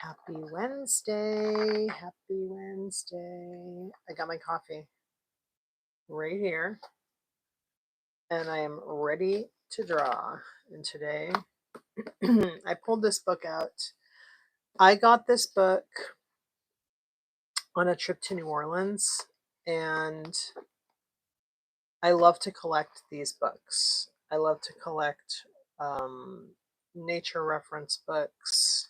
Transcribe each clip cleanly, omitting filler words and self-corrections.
Happy Wednesday. Happy Wednesday. I got my coffee right here and I am ready to draw. And today I pulled this book out. I got this book on a trip to New Orleans and I love to collect these books. I love to collect nature reference books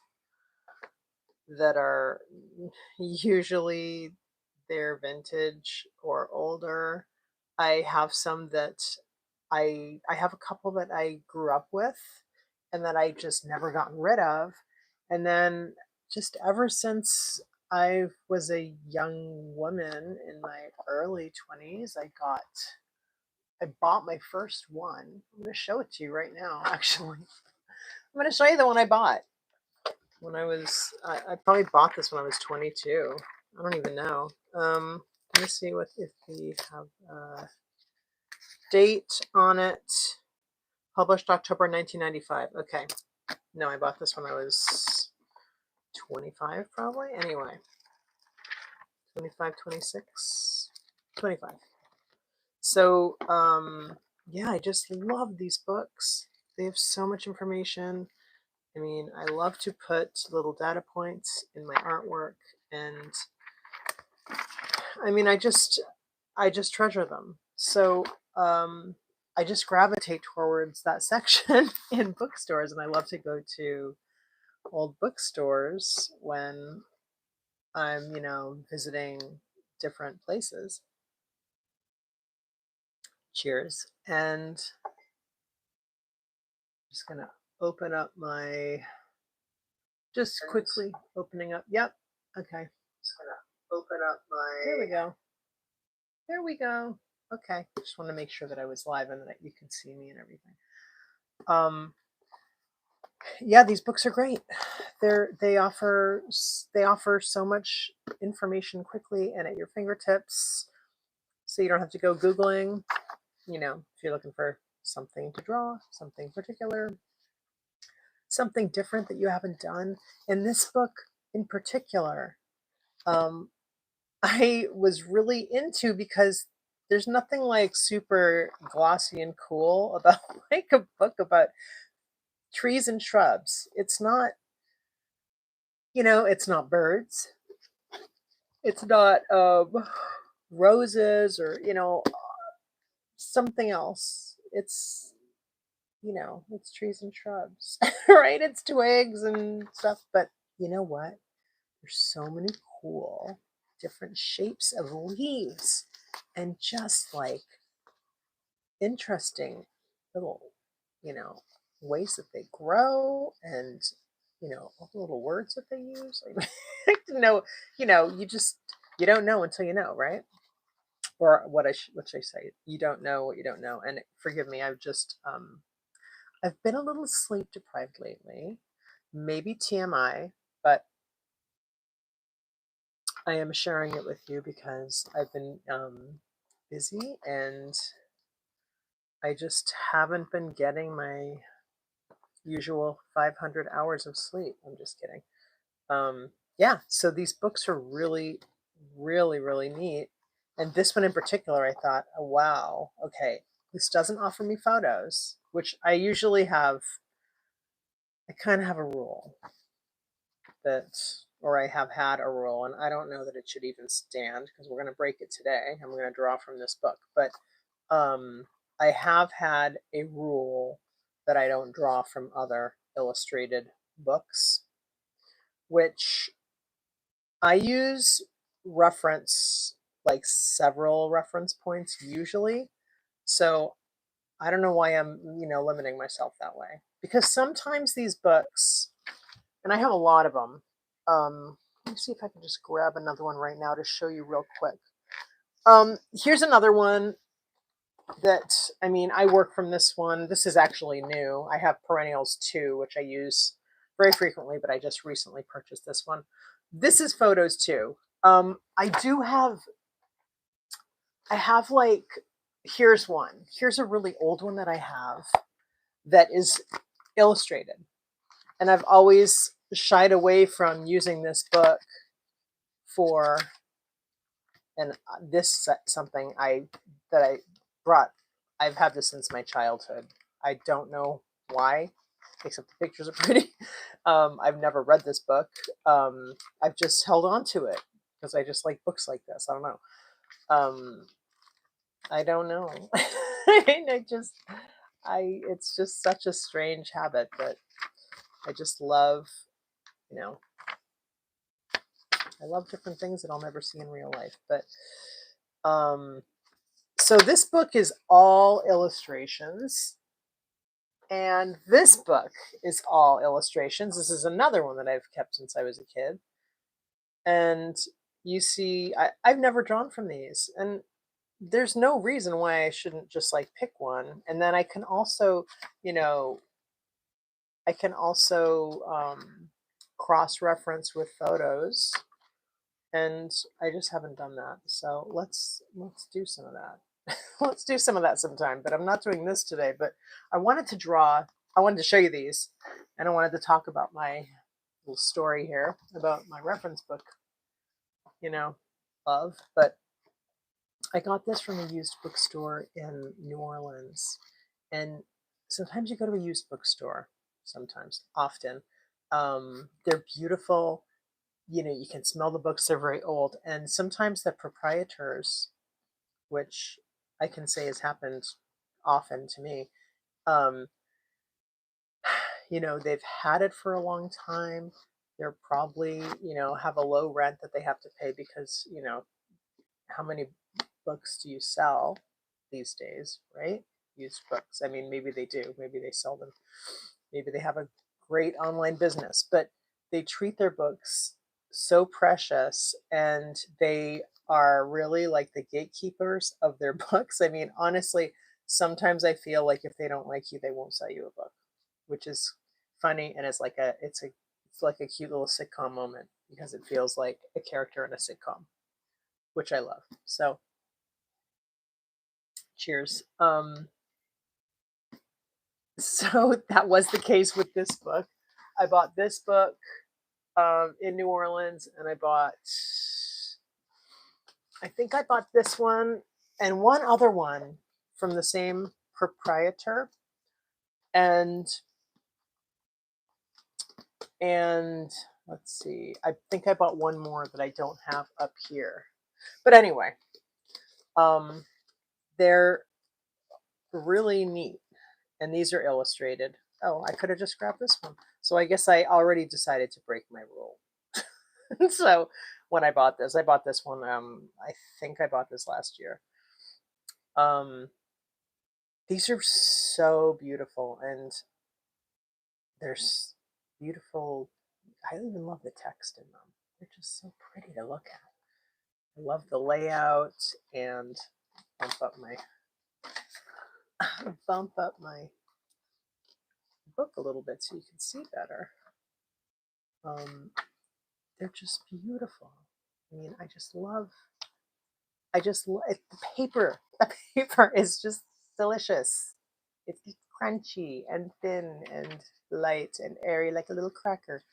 that are usually they're vintage or older. I have some that I have a couple that I grew up with and that I just never gotten rid of. And then just ever since I was a young woman in my early 20s, I bought my first one. I'm going to show it to you right now, actually. I'm going to show you the one I bought when I probably bought this when I was 22. I don't even know. Let me see if we have a date on it. Published October 1995. Okay. No, I bought this when I was 25 probably. Anyway. 25, 26, 25. So, yeah, I just love these books. They have so much information. I mean, I love to put little data points in my artwork, and I mean, I just treasure them. So, I just gravitate towards that section in bookstores, and I love to go to old bookstores when I'm, visiting different places. Cheers. And I'm just gonna open up just quickly opening up. Yep. Okay. Just gonna open up there we go. There we go. Okay. Just want to make sure that I was live and that you can see me and everything. Yeah, these books are great. They offer so much information quickly and at your fingertips, so you don't have to go Googling. If you're looking for something to draw, something particular, something different that you haven't done. In this book in particular, I was really into, because there's nothing like super glossy and cool about like a book about trees and shrubs. It's not, it's not birds. It's not roses or, something else. It's, it's trees and shrubs, right? It's twigs and stuff. But you know what? There's so many cool different shapes of leaves and just like interesting little, ways that they grow, and all the little words that they use. I didn't know, you don't know until you know, right? Or what should I say? You don't know what you don't know. And forgive me, I've been a little sleep deprived lately. Maybe TMI, but I am sharing it with you because I've been busy and I just haven't been getting my usual 500 hours of sleep. I'm just kidding. Yeah, so these books are really, really, really neat. And this one in particular, I thought, oh, wow, okay, this doesn't offer me photos, which I usually have. I kind of have a rule or I have had a rule, and I don't know that it should even stand because we're going to break it today and we're going to draw from this book. But I have had a rule that I don't draw from other illustrated books, which I use like several reference points usually. So I don't know why I'm, limiting myself that way, because sometimes these books, and I have a lot of them. Let me see if I can just grab another one right now to show you real quick. Here's another one that, I work from this one. This is actually new. I have Perennials 2, which I use very frequently, but I just recently purchased this one. This is Photos 2. I have like, here's one. Here's a really old one that I have that is illustrated. And I've always shied away from using this book for, and this something that I brought. I've had this since my childhood. I don't know why, except the pictures are pretty. I've never read this book. I've just held on to it because I just like books like this. I don't know. I don't know. It's just such a strange habit that I just love, you know, I love different things that I'll never see in real life. But so this book is all illustrations, and this book is all illustrations. This is another one that I've kept since I was a kid. And you see, I've never drawn from these, and there's no reason why I shouldn't just like pick one. And then I can also, you know, I can also cross-reference with photos, and I just haven't done that. So let's do some of that. Let's do some of that sometime, but I'm not doing this today. But I wanted to draw, I wanted to show you these, and I wanted to talk about my little story here about my reference book, you know, love. But I got this from a used bookstore in New Orleans. And sometimes you go to a used bookstore, sometimes, often. They're beautiful. You know, you can smell the books, they're very old. And sometimes the proprietors, which I can say has happened often to me, you know, they've had it for a long time. They're probably, you know, have a low rent that they have to pay because, you know, how many books do you sell these days, right? Used books. I mean, maybe they do. Maybe they sell them. Maybe they have a great online business, but they treat their books so precious, and they are really like the gatekeepers of their books. I mean, honestly, sometimes I feel like if they don't like you, they won't sell you a book, which is funny, and it's like a cute little sitcom moment because it feels like a character in a sitcom, which I love. So cheers. So that was the case with this book. I bought this book in New Orleans, and I think I bought this one and one other one from the same proprietor. And let's see, I think I bought one more that I don't have up here. But anyway, they're really neat. And these are illustrated. Oh, I could have just grabbed this one. So I guess I already decided to break my rule. So when I bought this one. I think I bought this last year. These are so beautiful, and they're beautiful. I even love the text in them. They're just so pretty to look at. I love the layout, and bump up my book a little bit so you can see better. They're just beautiful. I mean, the paper. The paper is just delicious. It's crunchy and thin and light and airy like a little cracker.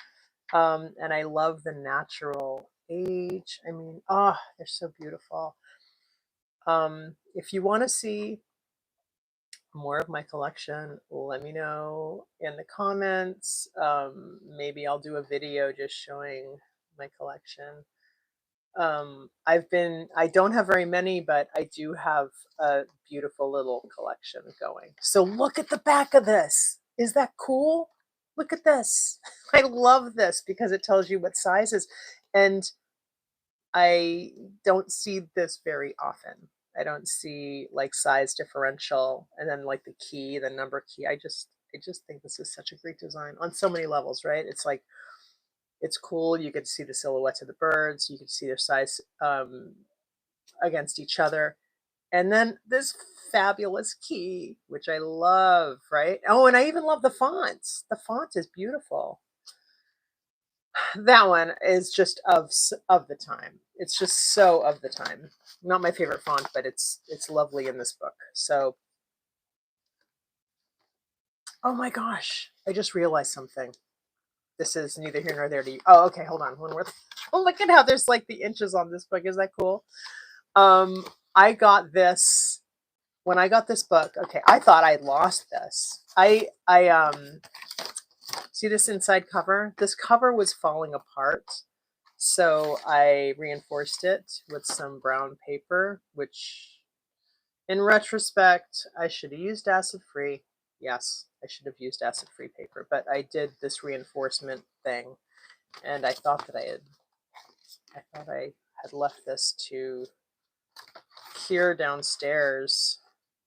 And I love the natural age. I mean, they're so beautiful. If you want to see more of my collection, let me know in the comments. Maybe I'll do a video just showing my collection. I don't have very many, but I do have a beautiful little collection going. So look at the back of this. Is that cool? Look at this. I love this because it tells you what sizes. And I don't see this very often. I don't see like size differential and then like the number key. I just think this is such a great design on so many levels, right? It's like, it's cool. You get to see the silhouettes of the birds. You can see their size against each other. And then this fabulous key, which I love, right? Oh, and I even love the fonts. The font is beautiful. That one is just of the time. It's just so of the time. Not my favorite font, but it's lovely in this book. So, oh my gosh, I just realized something. this is neither here nor there to you. Oh, okay, hold on. One more thing. Oh, look at how there's like the inches on this book. Is that cool? I got this when I got this book. Okay, I thought I lost this. I see this inside cover? This cover was falling apart. So I reinforced it with some brown paper, which in retrospect, I should have used acid-free. Yes, I should have used acid-free paper, but I did this reinforcement thing, and I thought that I had left this to cure downstairs,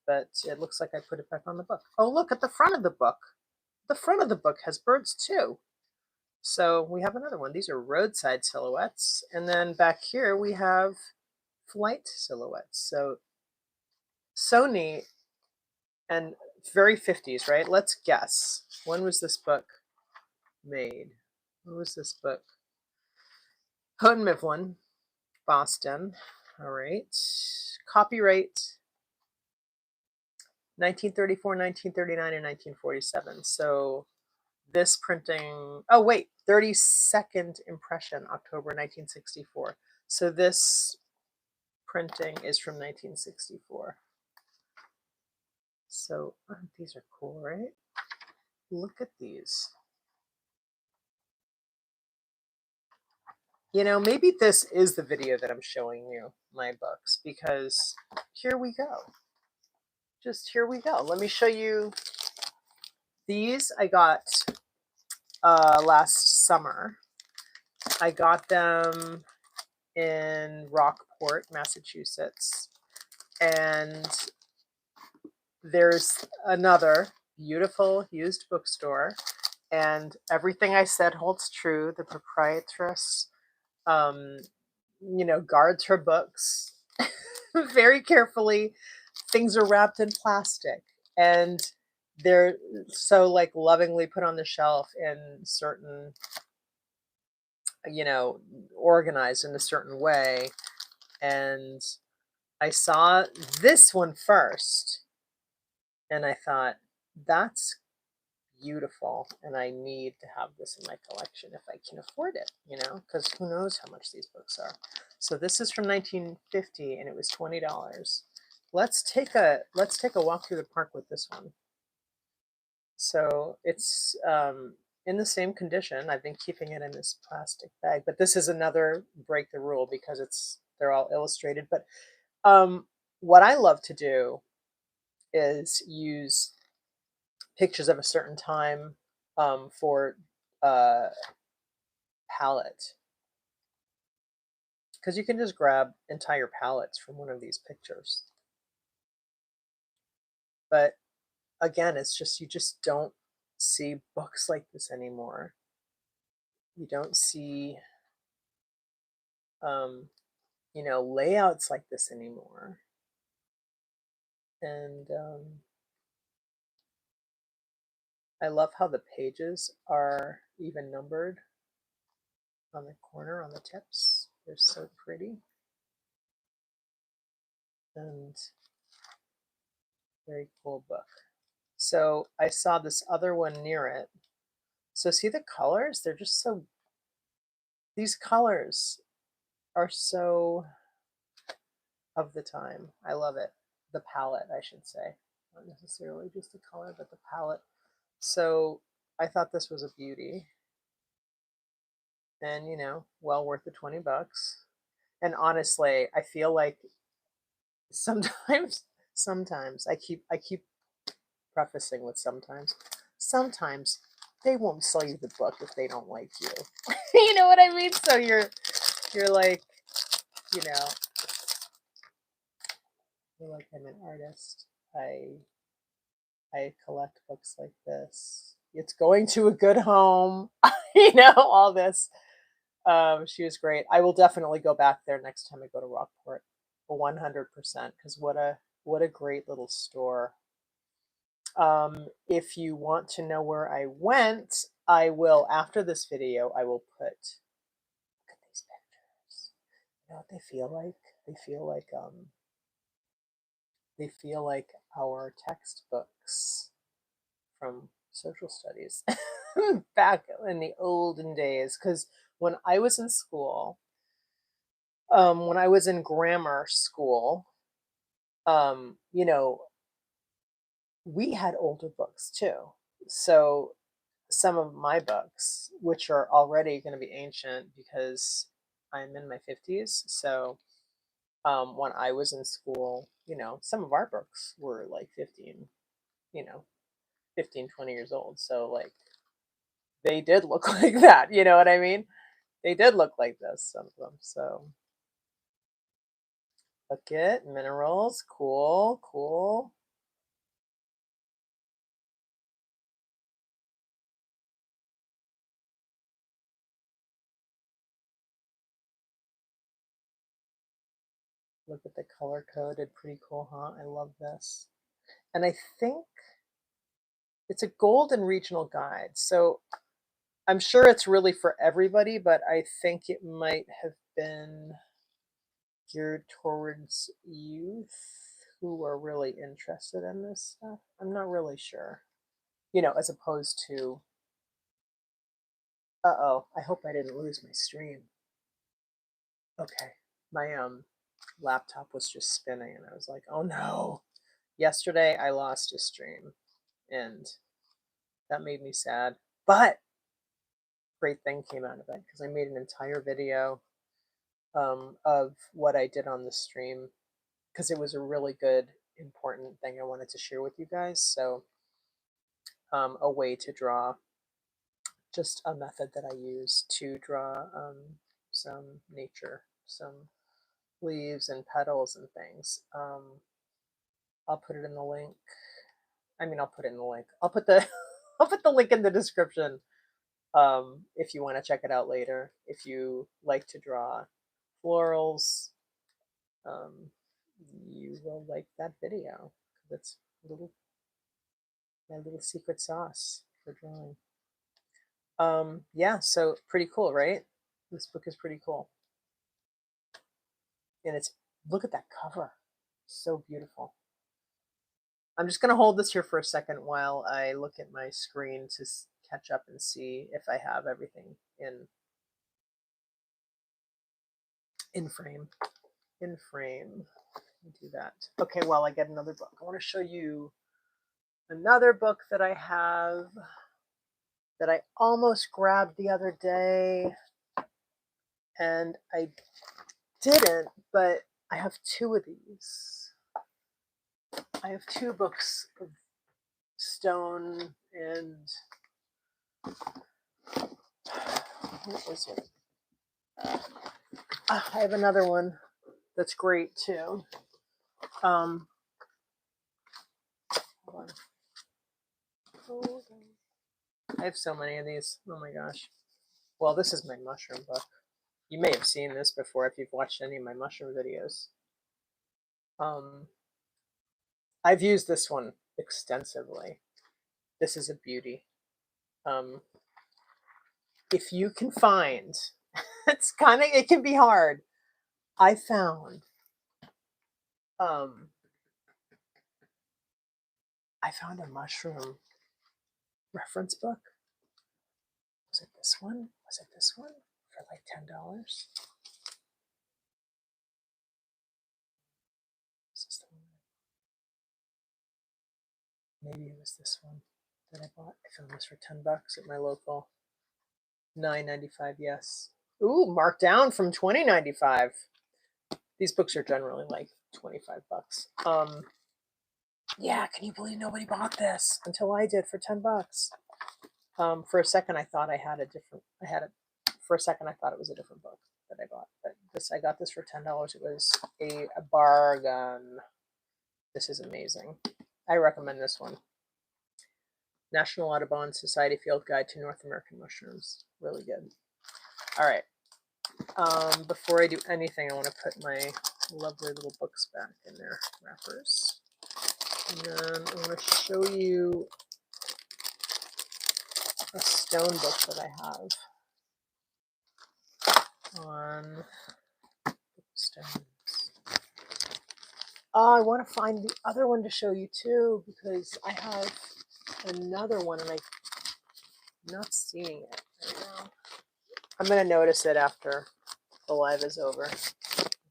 but it looks like I put it back on the book. Oh, look at the front of the book. The front of the book has birds too. So we have another one. These are roadside silhouettes, and then back here we have flight silhouettes. So neat and very 50s, right? Let's guess. When was this book made? When was this book? Houghton Mifflin, Boston. All right. Copyright 1934, 1939, and 1947. So this printing, oh wait, 32nd impression, October 1964. So this printing is from 1964. So these are cool, right? Look at these. You know, maybe this is the video that I'm showing you my books, because here we go. Just here we go. Let me show you. These I got last summer. I got them in Rockport, Massachusetts. And there's another beautiful used bookstore. And everything I said holds true. The proprietress, guards her books very carefully. Things are wrapped in plastic, and they're so like lovingly put on the shelf in certain, organized in a certain way. And I saw this one first, and I thought, that's beautiful, and I need to have this in my collection if I can afford it, because who knows how much these books are. So this is from 1950, and it was $20. Let's take a walk through the park with this one. So it's in the same condition. I've been keeping it in this plastic bag, but this is another break the rule because they're all illustrated. But what I love to do is use pictures of a certain time for palette, because you can just grab entire palettes from one of these pictures. But again, it's just, you just don't see books like this anymore. You don't see layouts like this anymore. And I love how the pages are even numbered on the corner, on the tips. They're so pretty. And very cool book. So I saw this other one near it. So see the colors? They're just so, these colors are so of the time. I love it. The palette, I should say. Not necessarily just the color, but the palette. So I thought this was a beauty. And, well worth the $20. And honestly, I feel like sometimes I keep prefacing with sometimes they won't sell you the book if they don't like you. You know what I mean? So you're like, you're like, I'm an artist. I collect books like this. It's going to a good home. All this. She was great. I will definitely go back there next time I go to Rockport, 100%, because what a great little store. If you want to know where I went, I will, after this video, I will put, look at these pictures. You know what they feel like? They feel like our textbooks from social studies. back in the olden days, because when I was in school, when I was in grammar school, you know, we had older books too. So some of my books, which are already going to be ancient because I'm in my 50s. So when I was in school, some of our books were like 15, you know, 15, 20 years old. So like they did look like that. You know what I mean? They did look like this, some of them. So look at minerals. Cool, cool. Look at the color coded. Pretty cool, huh? I love this. And I think it's a golden regional guide. So I'm sure it's really for everybody, but I think it might have been geared towards youth who are really interested in this stuff. I'm not really sure. As opposed to, uh-oh, I hope I didn't lose my stream. Okay. My laptop was just spinning and I was like, oh no. Yesterday I lost a stream and that made me sad. But great thing came out of it because I made an entire video of what I did on the stream because it was a really good, important thing I wanted to share with you guys. So, a way to draw, just a method that I use to draw some nature, some leaves and petals and things. I'll put it in the link. I mean, I'll put it in the link. I'll put the I'll put the link in the description if you want to check it out later. If you like to draw florals, um, you will like that video. It's my little secret sauce for drawing. Yeah, so pretty cool, right? This book is pretty cool. And look at that cover. So beautiful. I'm just going to hold this here for a second while I look at my screen to catch up and see if I have everything in frame. In frame. Do that. Okay, well, I get another book. I want to show you another book that I have that I almost grabbed the other day and I didn't, but I have two of these. I have two books of stone and what was it? I have another one that's great too. Hold on. Hold on. I have so many of these. Oh my gosh. Well, this is my mushroom book. You may have seen this before if you've watched any of my mushroom videos. I've used this one extensively. This is a beauty. If you can find, it can be hard. I found a mushroom reference book. Was it this one? Was it this one for like $10? Is this the one? Maybe it was this one that I bought. I found this for $10 at my local. $9.95. Yes. Ooh, marked down from $20.95. These books are generally like $25. Yeah, can you believe nobody bought this until I did for $10? For a second, I thought for a second, I thought it was a different book that I bought, but I got this for $10. It was a bargain. This is amazing. I recommend this one. National Audubon Society Field Guide to North American Mushrooms. Really good. All right. Before I do anything, I want to put my lovely little books back in their wrappers. And then I want to show you a stone book that I have on stones. Oh, I want to find the other one to show you too, because I have another one and I'm not seeing it right now. I'm going to notice it after the live is over.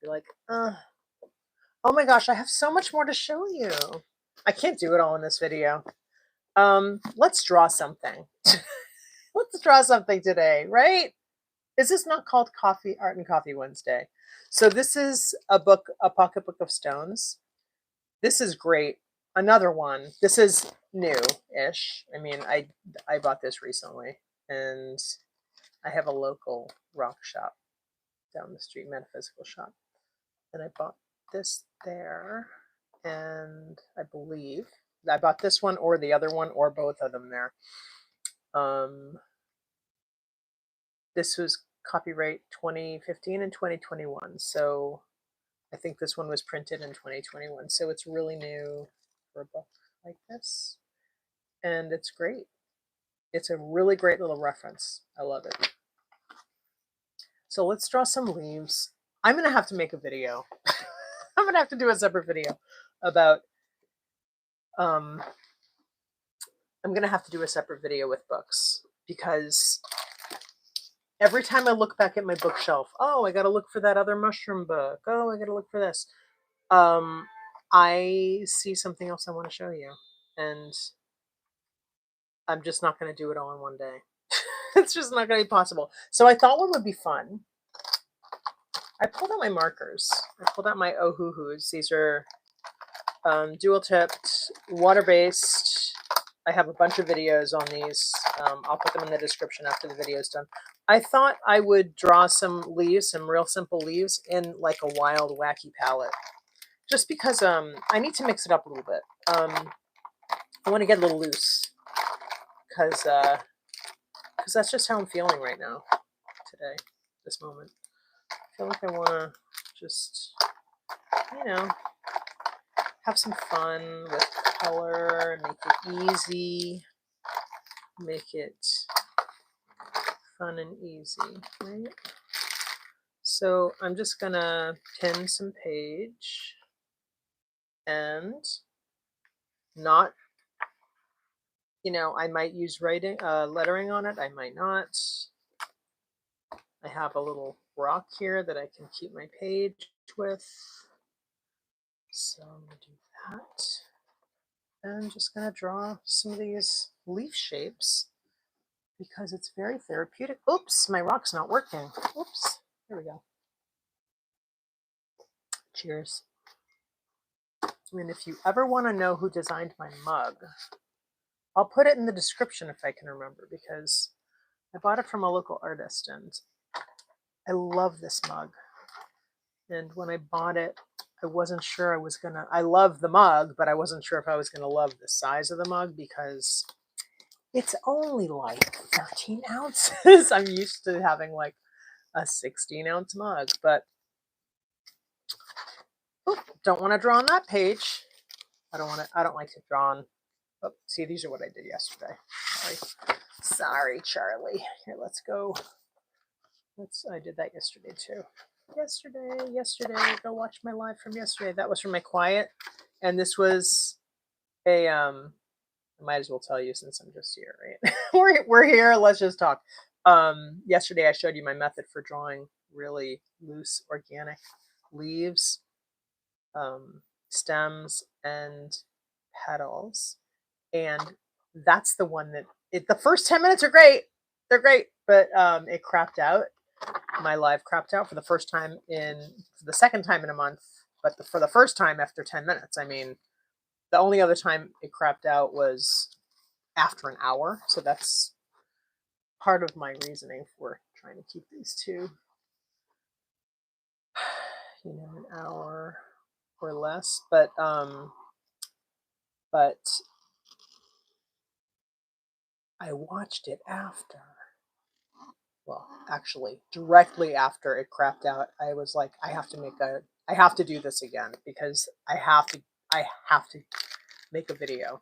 Be like, oh my gosh, I have so much more to show you. I can't do it all in this video. Let's draw something. Let's draw something today, right? Is this not called Coffee Art and Coffee Wednesday? So this is a book, a pocket book of stones. This is great. Another one. This is new-ish. I mean, I bought this recently, and I have a local rock shop down the street, metaphysical shop, and I bought this there, and I believe I bought this one or the other one or both of them there. This was copyright 2015 and 2021, so I think this one was printed in 2021, so it's really new for a book like this, and it's great. It's a really great little reference. I love it. So let's draw some leaves. I'm gonna have to make a video. I'm gonna have to do a separate video about I'm gonna have to do a separate video with books, because every time I look back at my bookshelf, oh, I gotta look for that other mushroom book. Oh, I gotta look for this. I see something else I want to show you, and I'm just not going to do it all in one day. It's just not going to be possible. So I thought one would be fun. I pulled out my markers. I pulled out my Ohuhus. These are dual tipped, water-based. I have a bunch of videos on these. I'll put them in the description after the video is done. I thought I would draw some leaves, some real simple leaves, in like a wild, wacky palette. Just because I need to mix it up a little bit. I want to get a little loose, because that's just how I'm feeling right now, today, this moment. I feel like I want to just, have some fun with color, make it easy, make it fun and easy, right? So I'm just going to pin some page and not, I might use writing, lettering on it. I might not. I have a little rock here that I can keep my page with. So I'm going to do that. And I'm just going to draw some of these leaf shapes because it's very therapeutic. Oops, my rock's not working. Oops, there we go. Cheers. And if you ever want to know who designed my mug, I'll put it in the description if I can remember, because I bought it from a local artist and I love this mug. And when I bought it, I wasn't sure I love the mug, but I wasn't sure if I was going to love the size of the mug, because it's only like 13 ounces. I'm used to having like a 16-ounce mug, but don't want to draw on that page. I don't like to draw on. Oh, see, these are what I did yesterday. Sorry, Charlie. Here, let's go. I did that yesterday too. Yesterday, go watch my live from yesterday. That was from my quiet, and this was a I might as well tell you since I'm just here, right? we're here, let's just talk. Yesterday I showed you my method for drawing really loose organic leaves, stems, and petals, and that's the one that the first 10 minutes are great. They're great, but it crapped out. My live crapped out for the second time in a month, but for the first time after 10 minutes. I mean, the only other time it crapped out was after an hour. So that's part of my reasoning for trying to keep these two, an hour or less. But I watched it after. Well, actually, directly after it crapped out, I was like, I have to do this again, because I have to make a video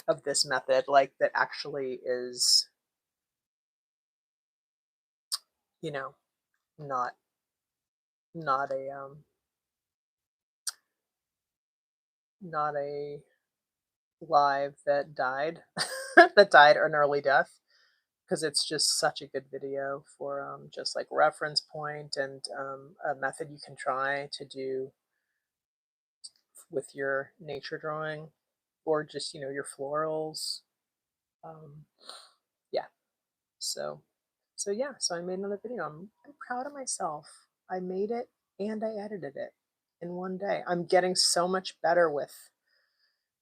of this method, like, that actually is, not a live that died, that died an early death. because it's just such a good video for just like reference point and a method you can try to do with your nature drawing or just, your florals. Um, yeah. So, so I made another video. I'm proud of myself. I made it and I edited it in one day. I'm getting so much better with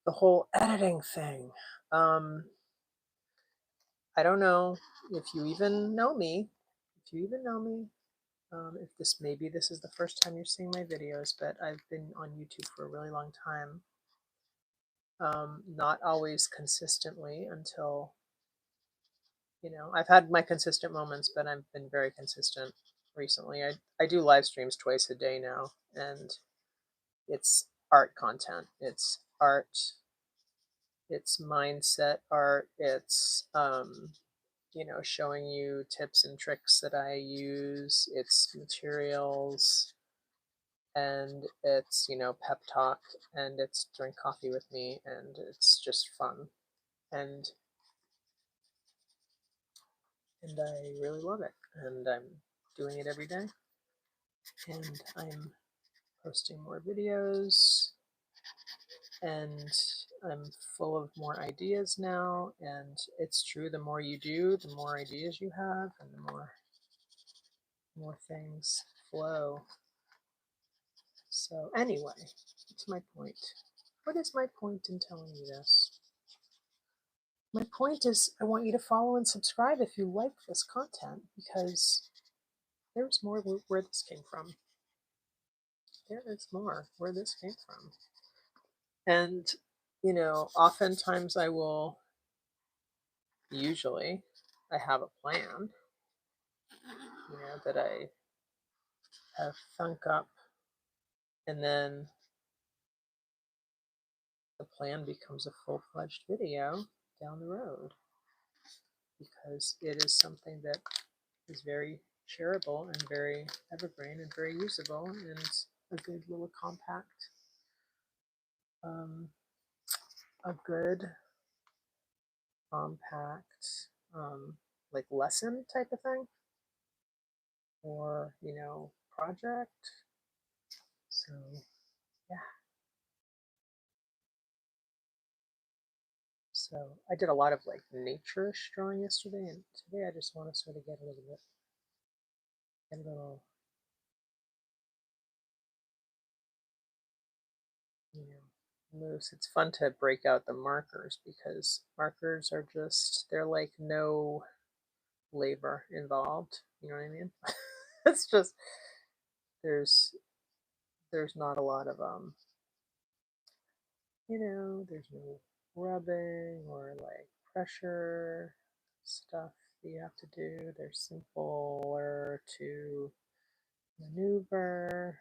the whole editing thing. I don't know if you even know me. If you even know me, if maybe this is the first time you're seeing my videos, but I've been on YouTube for a really long time. Not always consistently until, I've had my consistent moments, but I've been very consistent recently. I do live streams twice a day now, and it's art content. It's art. It's mindset art. It's showing you tips and tricks that I use. It's materials, and it's pep talk, and it's drink coffee with me, and it's just fun, and I really love it, and I'm doing it every day, and I'm posting more videos, and I'm full of more ideas now. And it's true, the more you do, the more ideas you have, and the more things flow. So anyway, what's my point? What is my point in telling you this? My point is I want you to follow and subscribe if you like this content, because there's more where this came from. There is more where this came from. And, oftentimes usually I have a plan, that I have thunk up, and then the plan becomes a full-fledged video down the road, because it is something that is very shareable and very evergreen and very usable, and a good little compact, a good compact like lesson type of thing, or project. So yeah, so I did a lot of like nature-ish drawing yesterday, and today I just want to sort of get a little loose. It's fun to break out the markers, because markers are they're like no labor involved. You know what I mean? It's just there's not a lot of there's no rubbing or like pressure stuff that you have to do. They're simpler to maneuver.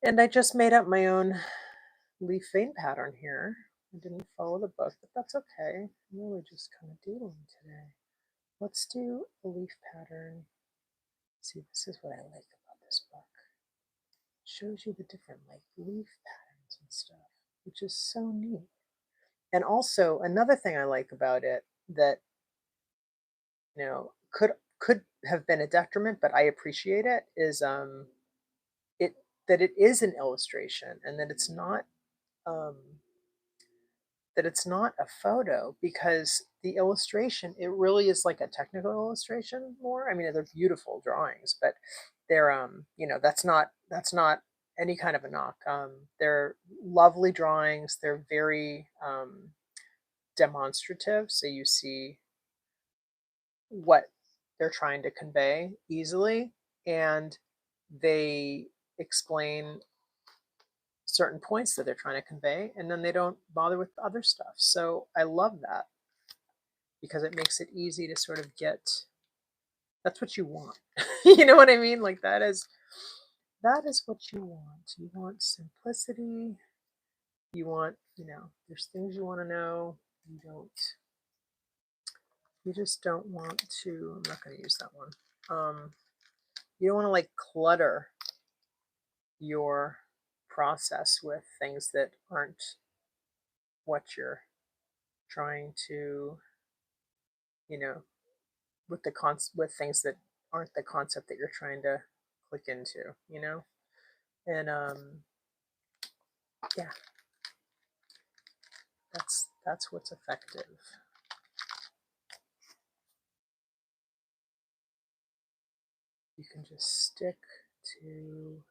And I just made up my own leaf vein pattern here. I didn't follow the book, but that's okay. I'm really just kind of doodling today. Let's do a leaf pattern. See, this is what I like about this book. It shows you the different like leaf patterns and stuff, which is so neat. And also another thing I like about it that could have been a detriment, but I appreciate it, is it that it is an illustration, and um that it's not a photo, because the illustration, it really is like a technical illustration more. I mean, they're beautiful drawings, but they're that's not any kind of a knock. They're lovely drawings. They're very demonstrative, so you see what they're trying to convey easily, and they explain certain points that they're trying to convey, and then they don't bother with other stuff. So I love that, because it makes it easy to sort of that's what you want. You know what I mean? Like that is what you want. You want simplicity. You want, there's things you want to know. You just don't want to, I'm not going to use that one. You don't want to like clutter your process with things that aren't what you're trying to, you know, with with things that aren't the concept that you're trying to click into, you know? And yeah, that's what's effective. You can just stick to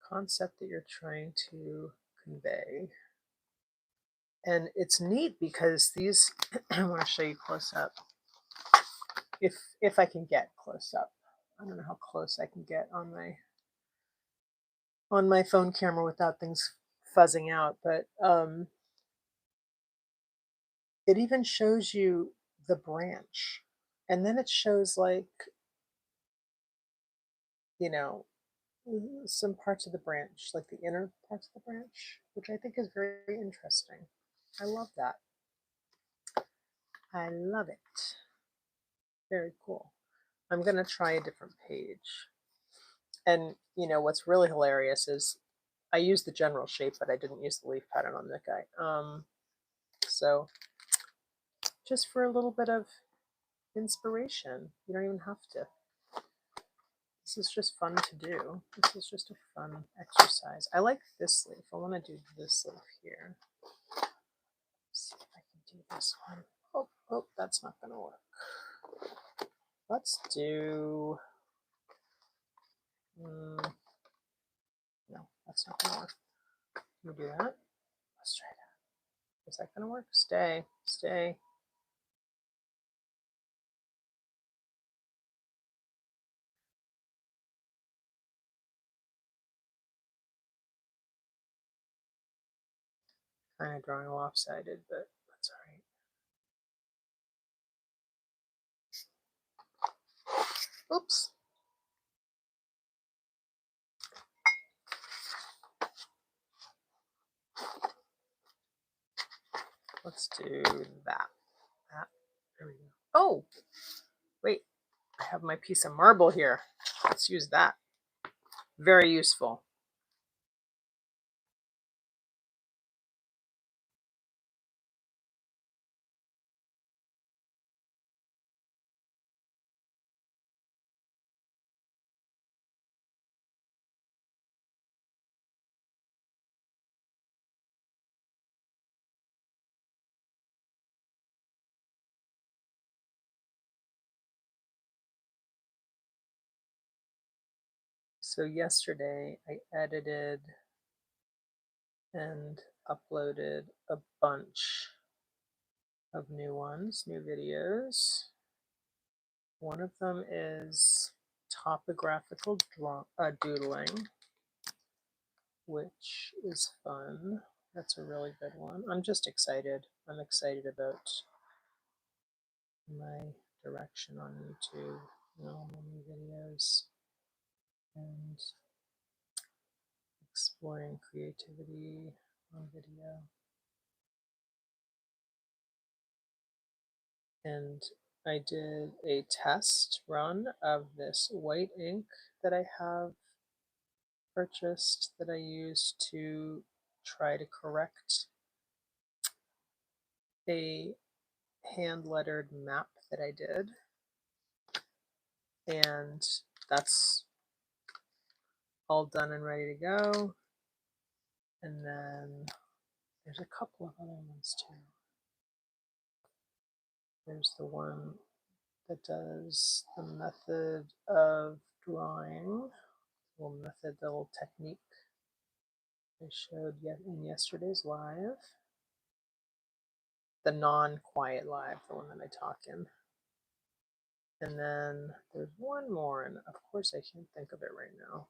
concept that you're trying to convey. And it's neat because these I want to show you close up. If I can get close up. I don't know how close I can get on my phone camera without things fuzzing out, but it even shows you the branch. And then it shows like, you know, some parts of the branch, like the inner parts of the branch, which I think is very interesting. I love that. I love it. Very cool. I'm going to try a different page. And, you know, what's really hilarious is I used the general shape, but I didn't use the leaf pattern on that guy. So just for a little bit of inspiration, you don't even have to. This is just fun to do. This is just a fun exercise. I like this leaf. I want to do this leaf here. Let's see if I can do this one. Oh, that's not going to work. Let's do... no, that's not going to work. Can we do that? Let's try that. Is that going to work? Stay. Stay. Kind of drawing lopsided, but that's all right. Oops. Let's do that. There we go. Oh, wait. I have my piece of marble here. Let's use that. Very useful. So yesterday I edited and uploaded a bunch of new ones, new videos. One of them is topographical doodling, which is fun. That's a really good one. I'm just excited. I'm excited about my direction on YouTube, all my new videos, and exploring creativity on video. And I did a test run of this white ink that I have purchased that I use to try to correct a hand lettered map that I did. And that's all done and ready to go. And then there's a couple of other ones too. There's the one that does the method of drawing, the little technique I showed in yesterday's live. The non-quiet live, the one that I talk in. And then there's one more, and of course I can't think of it right now.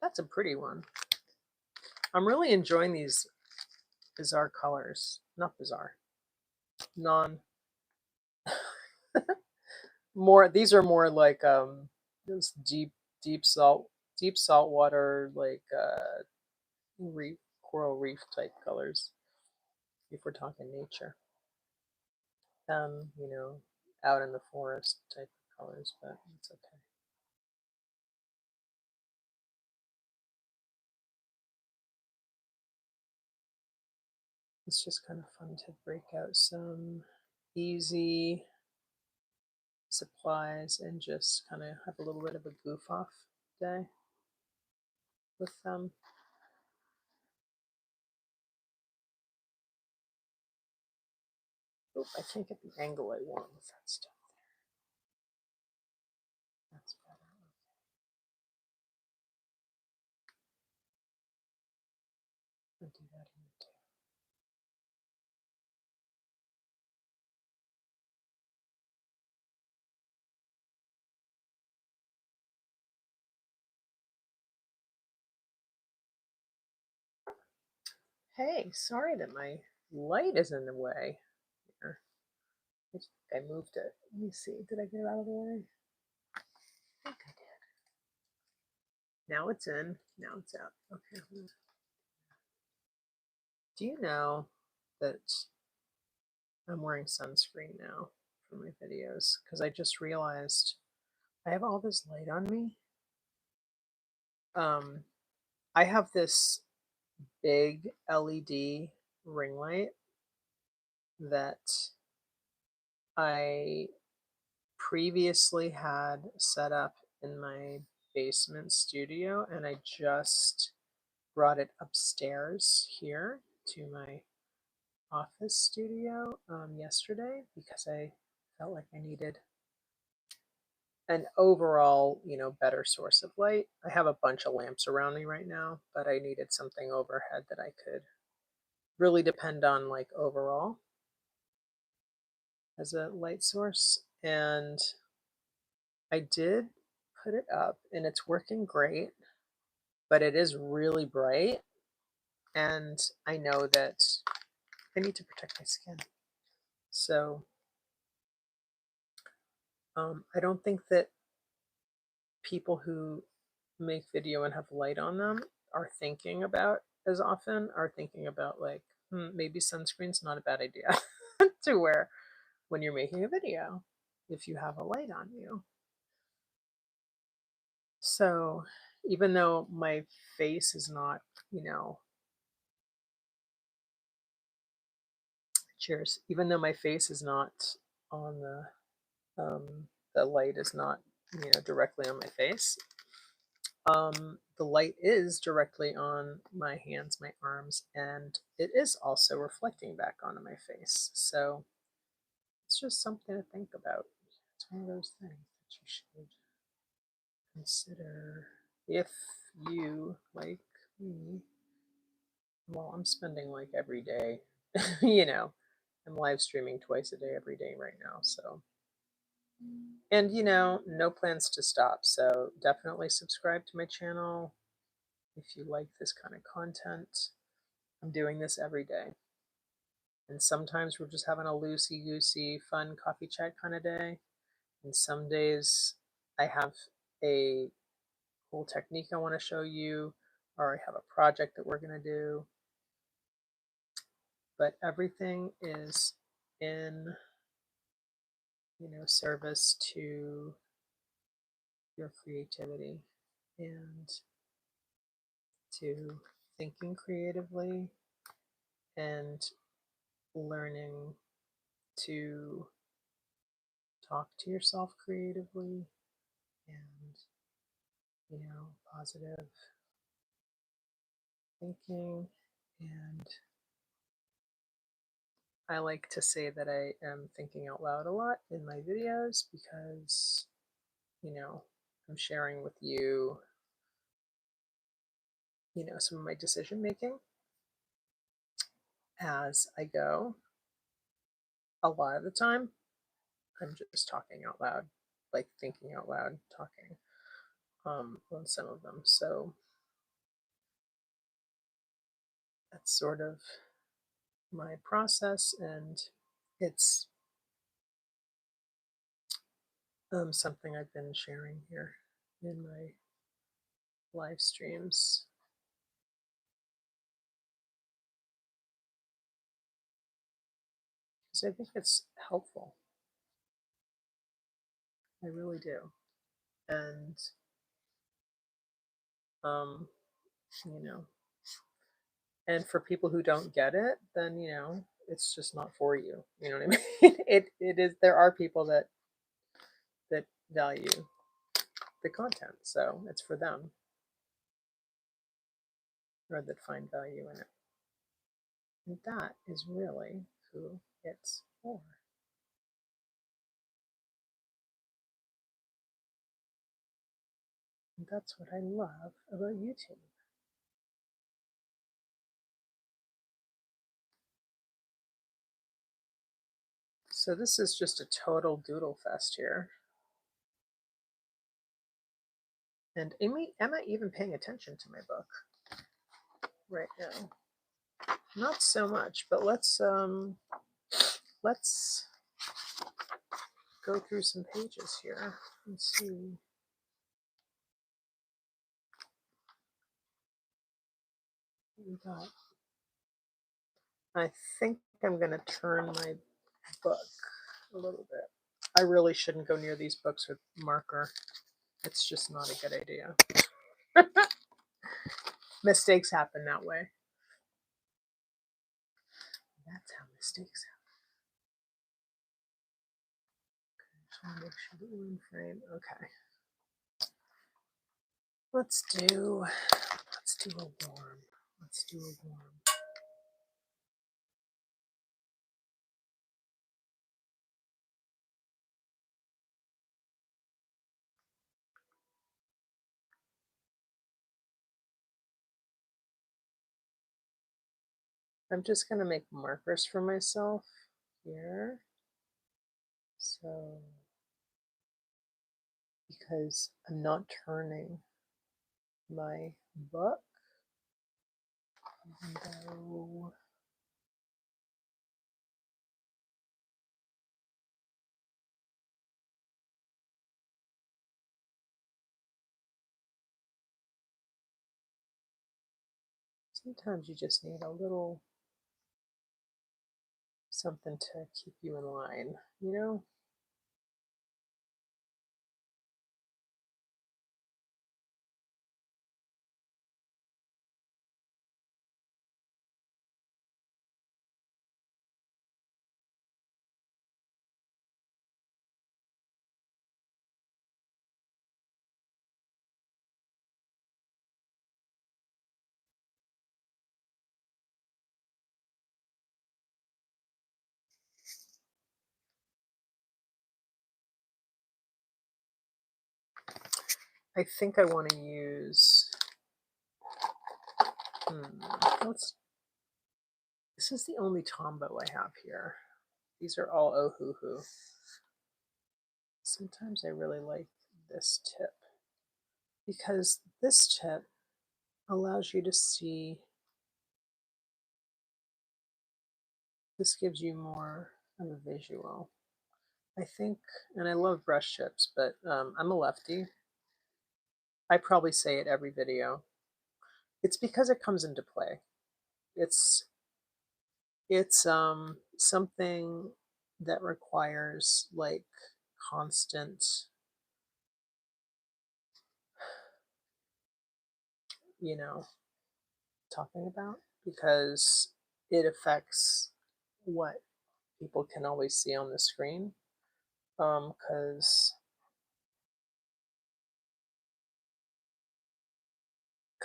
That's a pretty one. I'm really enjoying these bizarre colors. Not bizarre. These are more like those deep salt water, like coral reef type colors, if we're talking nature. You know, out in the forest type of colors, but it's okay. it's just kind of fun to break out some easy supplies and just kind of have a little bit of a goof off day with them. Oop, I can't get the angle I want with that stuff there. That's better. I'll do that here too. Hey, sorry that my light is in the way here. I think I moved it. Let me see. Did I get it out of the way? I think I did. Now it's in. Now it's out. Okay. Do you know that I'm wearing sunscreen now for my videos? Because I just realized I have all this light on me. I have this big LED ring light that I previously had set up in my basement studio, and I just brought it upstairs here to my office studio yesterday because I felt like I needed an overall, better source of light. I have a bunch of lamps around me right now, but I needed something overhead that I could really depend on, like, overall as a light source. And I did put it up and it's working great, but it is really bright. And I know that I need to protect my skin. So I don't think that people who make video and have light on them are thinking about like, maybe sunscreen's not a bad idea to wear when you're making a video if you have a light on you. So even though my face is not, cheers, even though my face is not on the light is not, directly on my face, the light is directly on my hands, my arms, and it is also reflecting back onto my face. So it's just something to think about. It's one of those things that you should consider if you, like me, well, I'm spending like every day, I'm live streaming twice a day every day right now. So, and no plans to stop. So definitely subscribe to my channel if you like this kind of content. I'm doing this every day. And sometimes we're just having a loosey-goosey, fun coffee chat kind of day. And some days I have a cool technique I want to show you, or I have a project that we're going to do. But everything is in, service to your creativity and to thinking creatively and learning to talk to yourself creatively and, positive thinking. And I like to say that I am thinking out loud a lot in my videos because, I'm sharing with you, some of my decision making as I go. A lot of the time, I'm just talking out loud, like thinking out loud, talking on some of them. So that's sort of my process, and it's something I've been sharing here in my live streams. Because I think it's helpful. I really do. And, you know, And for people who don't get it, then, you know, it's just not for you. You know what I mean? It is, there are people that value the content, so it's for them, or that find value in it. And that is really who it's for. And that's what I love about YouTube. So this is just a total doodle fest here. And Emma even paying attention to my book right now. Not so much, but let's go through some pages here and see. What we got. I think I'm going to turn my book a little bit. I really shouldn't go near these books with marker. It's just not a good idea. Mistakes happen that way. That's how mistakes happen. Okay, make sure that we're in frame. Okay. Let's do a warm. Let's do a warm. I'm just going to make markers for myself here. So, because I'm not turning my book. No. Sometimes you just need a little something to keep you in line, you know? I think I want to use, this is the only Tombow I have here. These are all Ohuhu. Sometimes I really like this tip because this tip allows you to see, this gives you more of a visual. I think, and I love brush tips, but I'm a lefty. I probably say it every video. It's because it comes into play. It's something that requires like constant, you know, talking about, because it affects what people can always see on the screen.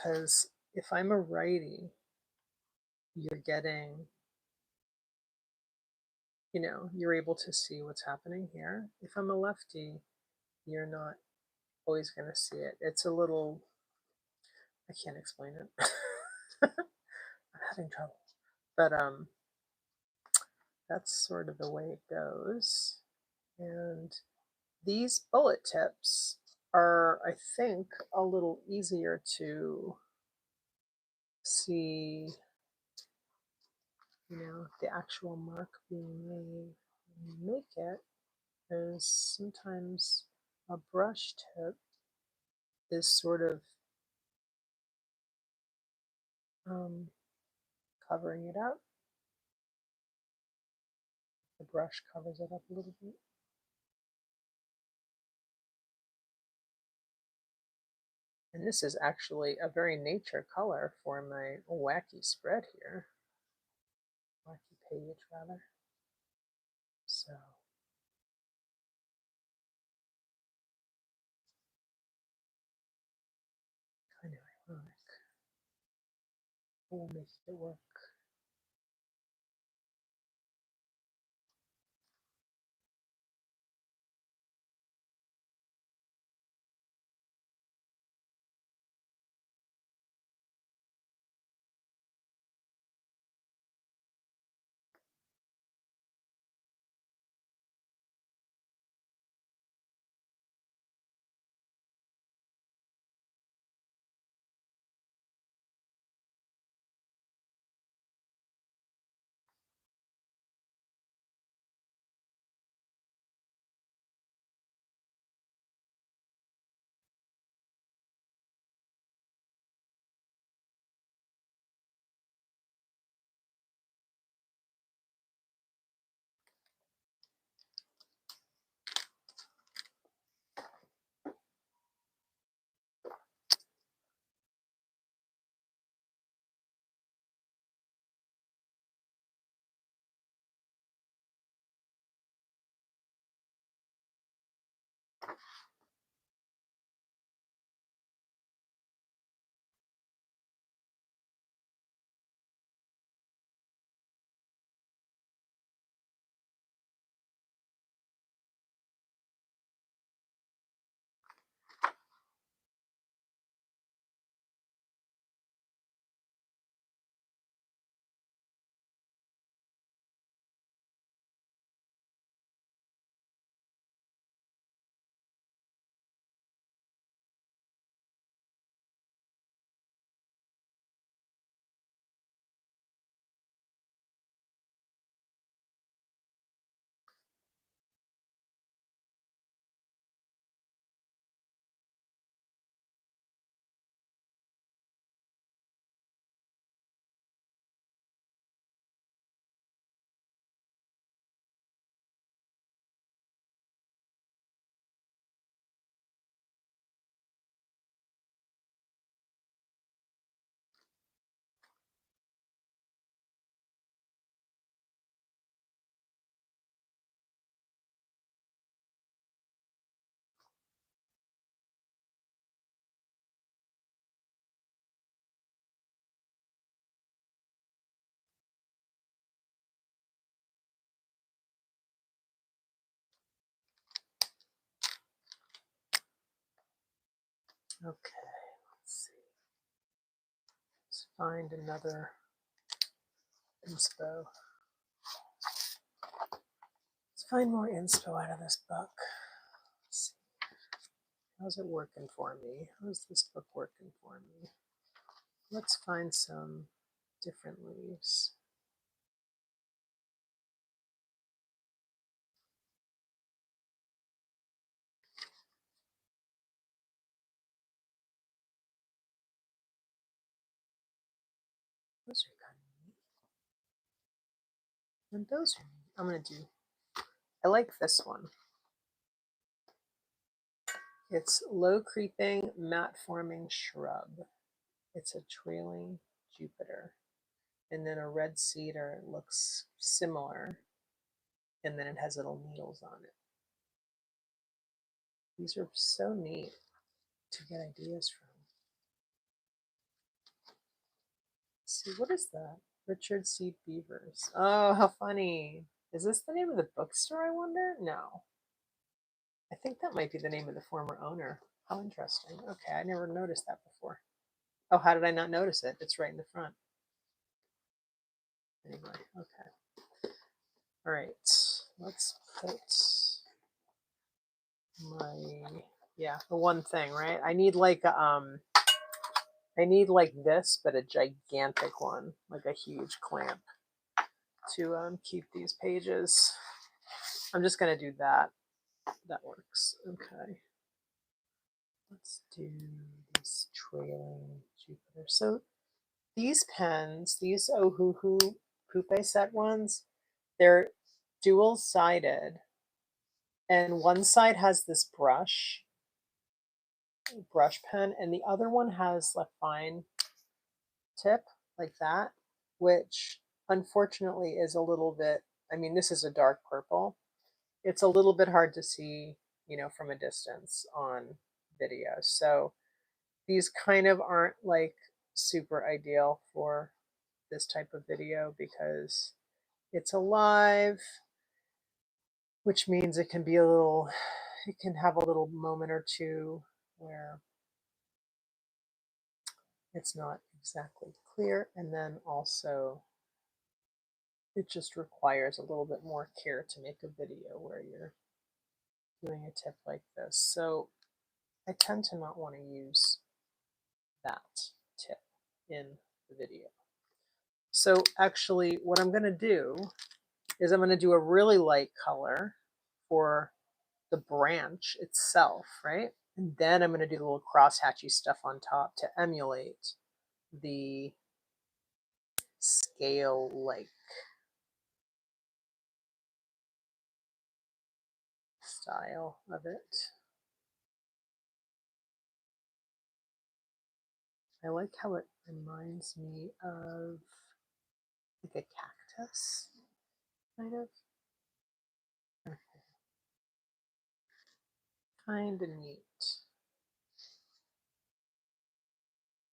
Because if I'm a righty, you're getting, you know, you're able to see what's happening here. If I'm a lefty, you're not always going to see it. It's a little, I can't explain it. I'm having trouble. But that's sort of the way it goes. And these bullet tips are, I think, a little easier to see, you know, the actual mark being made. When you make it, is sometimes a brush tip is sort of covering it up. The brush covers it up a little bit. And this is actually a very nature color for my wacky spread here. Wacky page, rather. So kind of ironic. We'll make it work. Okay, let's see. Let's find another inspo. Let's find more inspo out of this book. Let's see. How's it working for me? How's this book working for me? Let's find some different leaves. Those are kind of neat. And those are neat. I'm going to do, I like this one. It's low creeping, matte forming shrub. It's a trailing Jupiter. And then a red cedar looks similar. And then it has little needles on it. These are so neat to get ideas from. Let's see, what is that? Richard C. Beavers. Oh, how funny. Is this the name of the bookstore, I wonder? No. I think that might be the name of the former owner. How interesting. Okay, I never noticed that before. Oh, how did I not notice it? It's right in the front. Anyway, okay. All right, let's put my, yeah, the one thing, right? I need like this, but a gigantic one, like a huge clamp to keep these pages. I'm just gonna do that. That works. Okay. Let's do these trailing Jupiter. So these pens, these Ohuhu Pupe set ones, they're dual-sided, and one side has this brush, brush pen, and the other one has a fine tip like that, which unfortunately is a little bit, I mean, this is a dark purple. It's a little bit hard to see, from a distance on video. So these kind of aren't like super ideal for this type of video because it's alive, which means it can have a little moment or two where it's not exactly clear. And then also it just requires a little bit more care to make a video where you're doing a tip like this. So I tend to not want to use that tip in the video. So actually what I'm going to do is I'm going to do a really light color for the branch itself, right? And then I'm going to do the little crosshatchy stuff on top to emulate the scale-like style of it. I like how it reminds me of like a cactus, kind of. Kind of neat.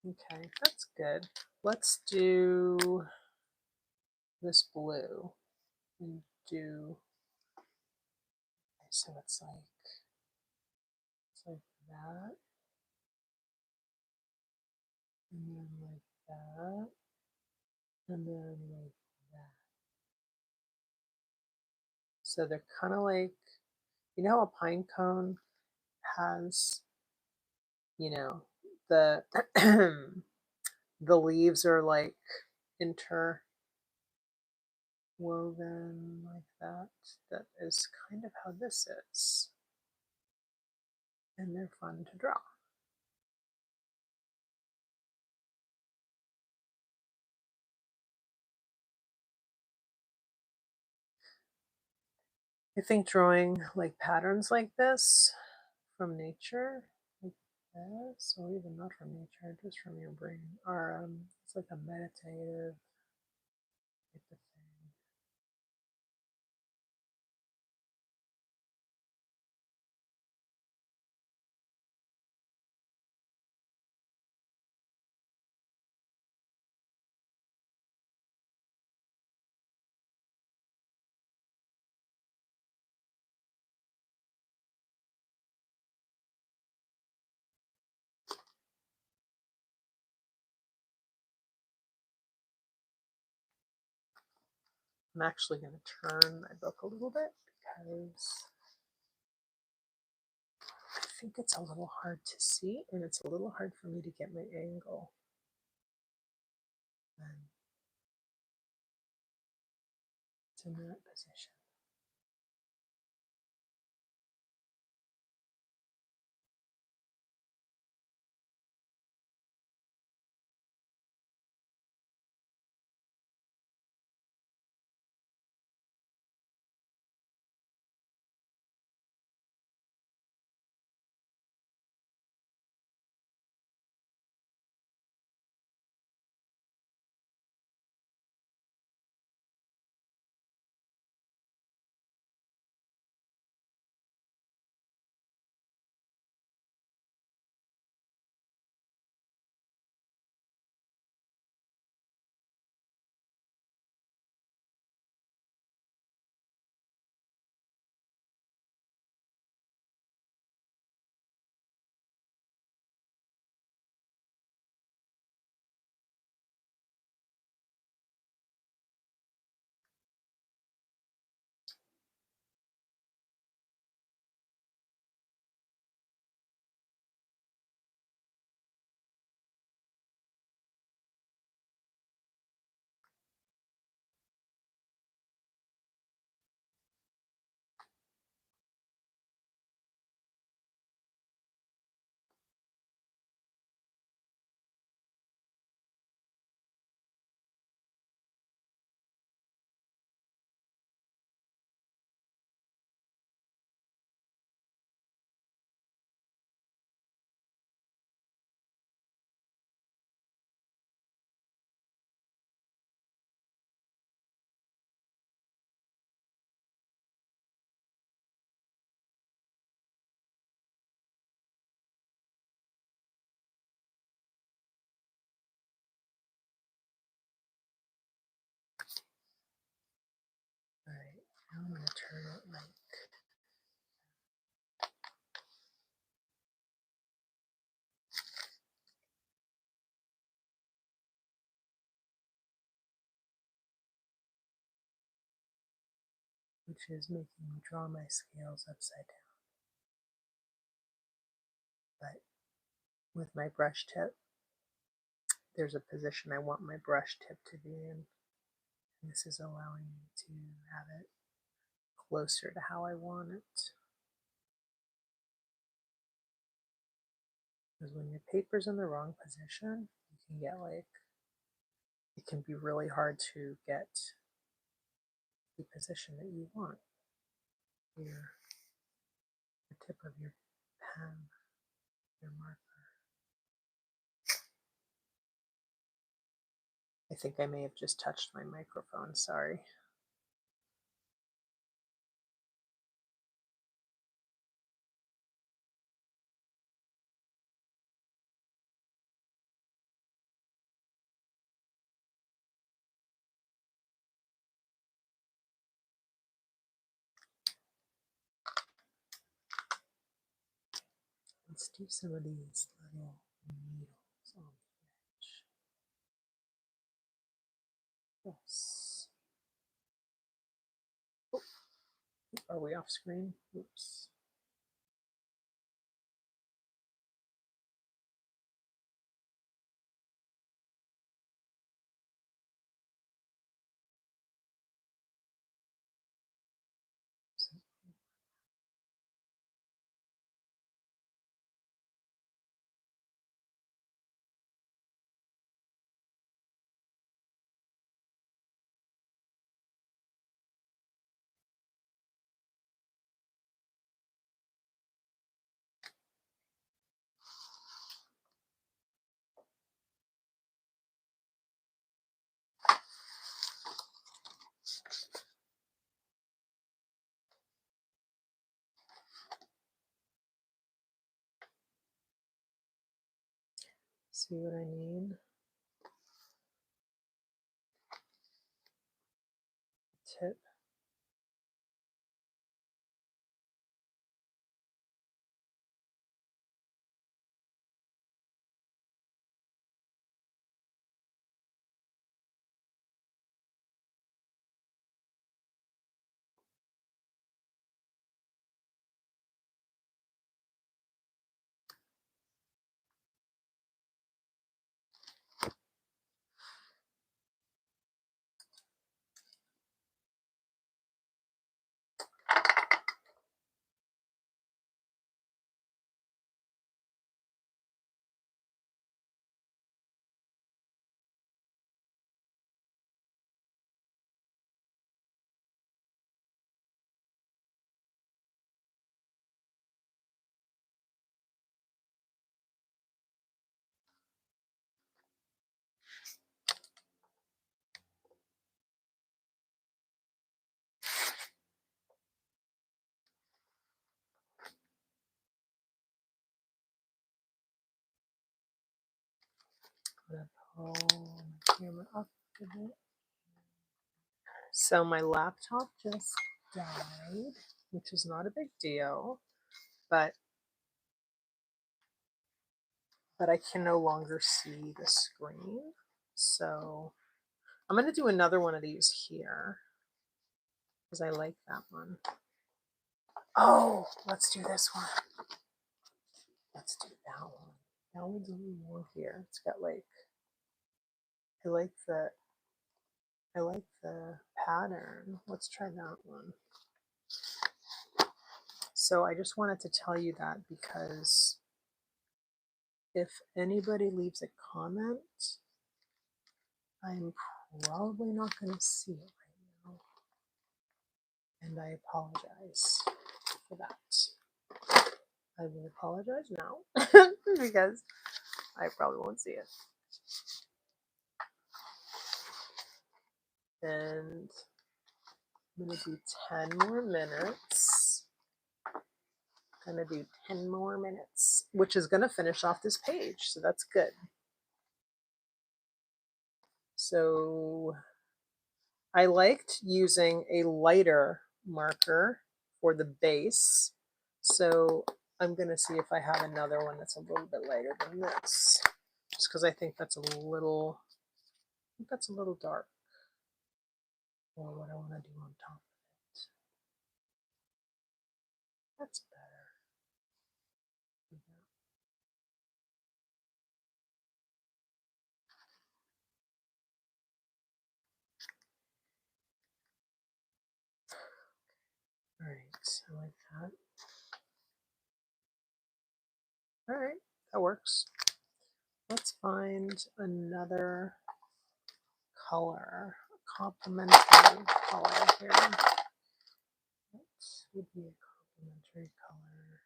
Okay, that's good. Let's do this blue and do, so it's like that, and then like that, and then like that. So they're kind of like, how a pine cone has, the the leaves are like interwoven like that. That is kind of how this is. And they're fun to draw. I think drawing like patterns like this from nature, like this, or even not from nature, just from your brain, are it's like a meditative type of thing. I'm actually going to turn my book a little bit because I think it's a little hard to see, and it's a little hard for me to get my angle. And it's in that position. turn it like which is making me draw my scales upside down. But with my brush tip, there's a position I want my brush tip to be in. And this is allowing me to have it closer to how I want it. Because when your paper's in the wrong position, you can get it can be really hard to get the position that you want. The tip of your pen, your marker. I think I may have just touched my microphone, sorry. Let's do some of these little needles on the edge. Yes. Oh, are we off screen? Oops. See what I mean? Tip. I'm gonna pull my camera up a bit. So my laptop just died, which is not a big deal, but I can no longer see the screen. So I'm going to do another one of these here because I like that one. Oh, let's do this one. Let's do that one. That one's a little more here. It's got I like the pattern. Let's try that one. So I just wanted to tell you that because if anybody leaves a comment, I'm probably not going to see it right now. And I apologize for that. I will apologize now because I probably won't see it. And I'm going to do 10 more minutes. I'm going to do 10 more minutes, which is going to finish off this page. So that's good. So I liked using a lighter marker for the base. So I'm going to see if I have another one that's a little bit lighter than this, just because I think that's a little dark for what I want to do on top of it. That's better. All right, so like that. All right, that works. Let's find another color, a complementary color here. What would be a complementary color?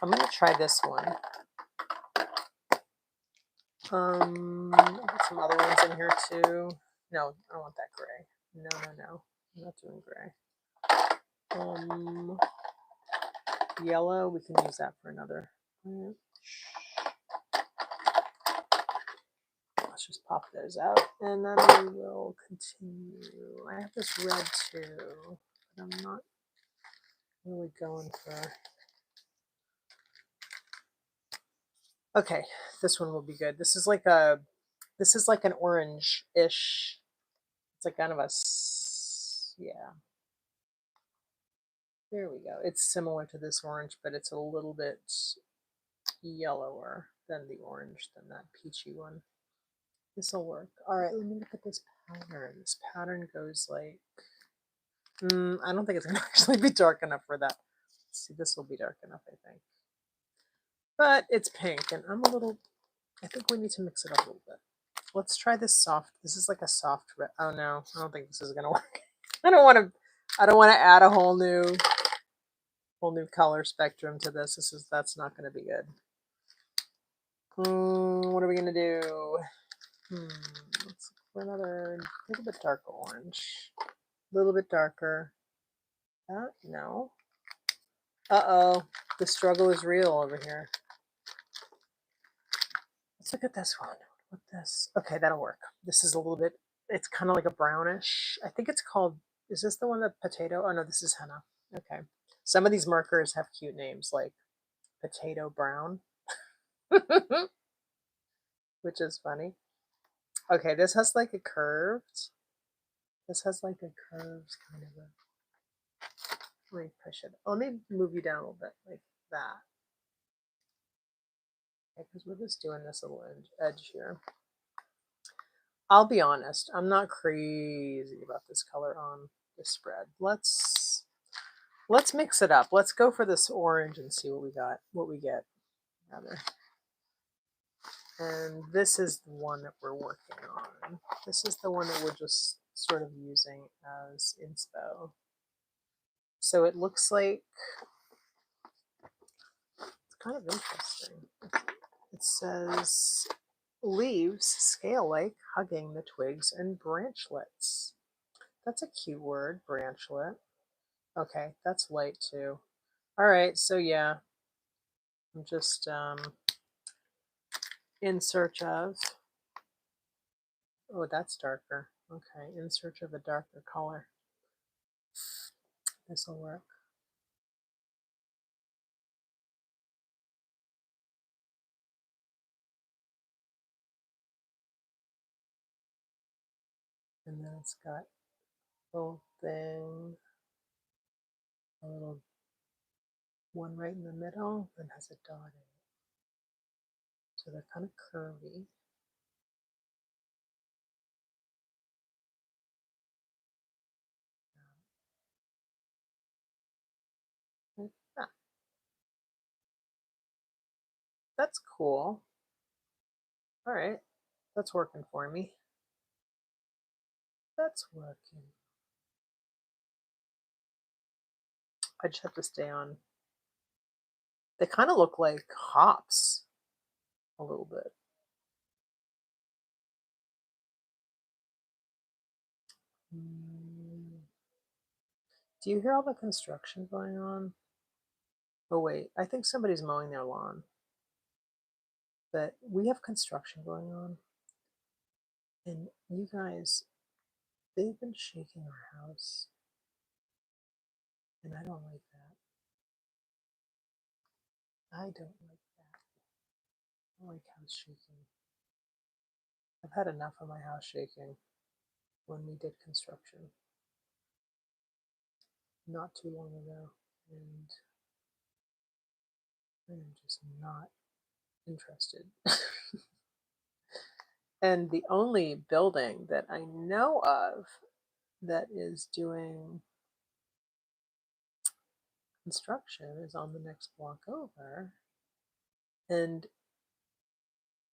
I'm gonna try this one. I got some other ones in here too. No, I don't want that gray. No. I'm not doing gray. Yellow, we can use that for another. Let's just pop those out and then we will continue. I have this red too, but I'm not really going for. Okay, this one will be good. This is like an orange-ish. It's like kind of a, yeah. There we go. It's similar to this orange, but it's a little bit yellower than the orange, than that peachy one. This will work. All right, let me look at this pattern. This pattern goes like, I don't think it's going to actually be dark enough for that. Let's see, this will be dark enough, I think. But it's pink, and I think we need to mix it up a little bit. Let's try this soft. This is like a soft red. Oh no, I don't think this is going to work. I don't want to add a whole new color spectrum to this. That's not going to be good. What are we going to do? Let's look for another little bit darker orange. A little bit darker. No. Uh-oh. The struggle is real over here. Let's look at this one. What this? Okay, that'll work. This is a little bit, it's kind of like a brownish. I think it's called, is this the one that potato? Oh no, this is henna. Okay. Some of these markers have cute names like potato brown, which is funny. Okay, this has like a curved, kind of a, let me push it. Let me move you down a little bit like that. Okay, because we're just doing this little edge here. I'll be honest, I'm not crazy about this color on this spread. Let's mix it up. Let's go for this orange and see what we get rather. And this is the one that we're working on. This is the one that we're just sort of using as inspo. So it looks like, it's kind of interesting. It says leaves scale-like, hugging the twigs and branchlets. That's a cute word, branchlet. Okay, that's light too. All right, so yeah, I'm just in search of, oh, that's darker. Okay, in search of a darker color. This will work. And then it's got a little thing, a little one right in the middle that has a dot in it. So they're kind of curvy. Like that. That's cool. All right, that's working for me. That's working. I just have to stay on. They kind of look like hops a little bit. Do you hear all the construction going on? Oh wait, I think somebody's mowing their lawn. But we have construction going on. And you guys, they've been shaking our house. And I don't like that. I don't like that. I don't like house shaking. I've had enough of my house shaking when we did construction not too long ago. And I'm just not interested. And the only building that I know of that is doing construction is on the next block over. And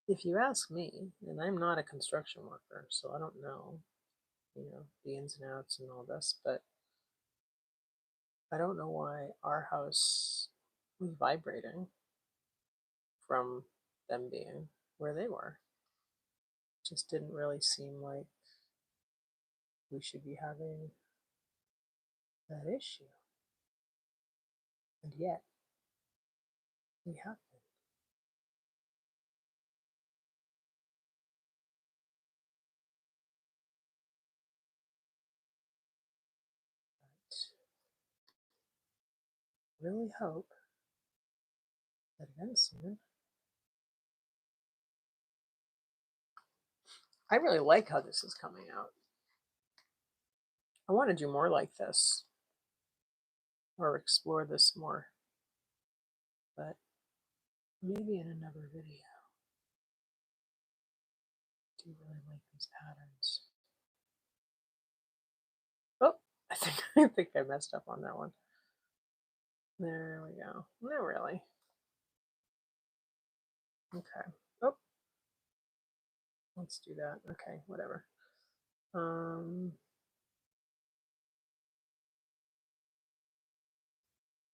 if you ask me, and I'm not a construction worker, so I don't know, the ins and outs and all this, but I don't know why our house was vibrating from them being where they were. It just didn't really seem like we should be having that issue. And yet, we have been. But really hope that it ends soon. I really like how this is coming out. I want to do more like this or explore this more, but maybe in another video. I do really like these patterns. Oh, I think I messed up on that one. There we go. Not really. Okay. Oh, let's do that. Okay, whatever.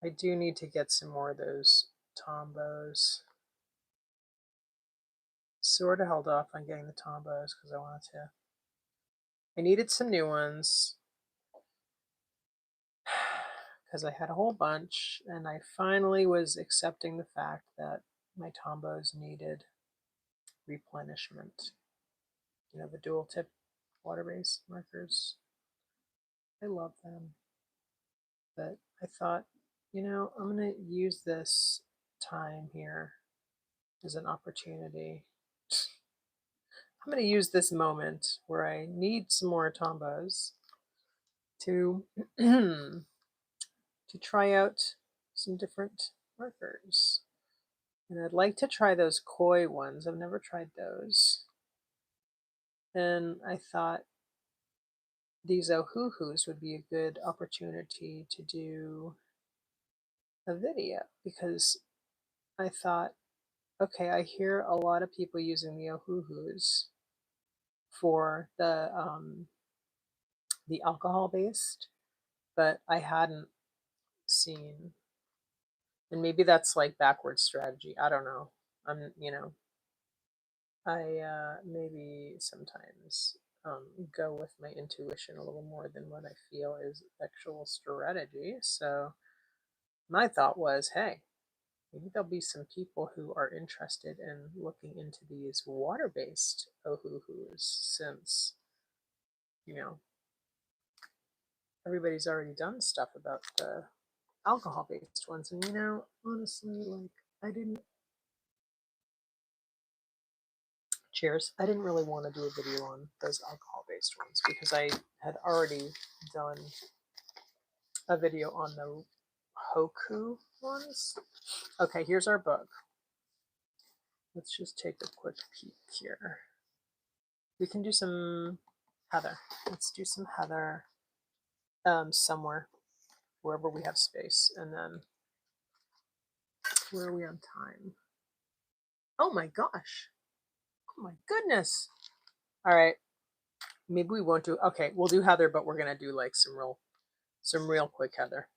I do need to get some more of those tombos. Sort of held off on getting the tombos because I needed some new ones because I had a whole bunch, and I finally was accepting the fact that my tombos needed replenishment. The dual tip water-based markers. I love them. But I thought, I'm going to use this time here as an opportunity. I'm going to use this moment where I need some more tombos to to try out some different markers. And I'd like to try those koi ones. I've never tried those. And I thought these Ohuhus would be a good opportunity to do a video because I thought, okay, I hear a lot of people using the Ohuhus for the alcohol based, but I hadn't seen, and maybe that's like backward strategy. I don't know. I maybe sometimes go with my intuition a little more than what I feel is actual strategy. So my thought was, hey, maybe there'll be some people who are interested in looking into these water-based Ohuhus since, everybody's already done stuff about the alcohol-based ones. And, honestly, like, I didn't really want to do a video on those alcohol-based ones because I had already done a video on the Hoku ones. Okay, here's our book. Let's just take a quick peek here. We can do some heather. Let's do some heather somewhere, wherever we have space. And then, where are we on time? Oh my gosh. Oh my goodness. All right. Maybe we won't do, okay, we'll do heather, but we're going to do like some real quick heather.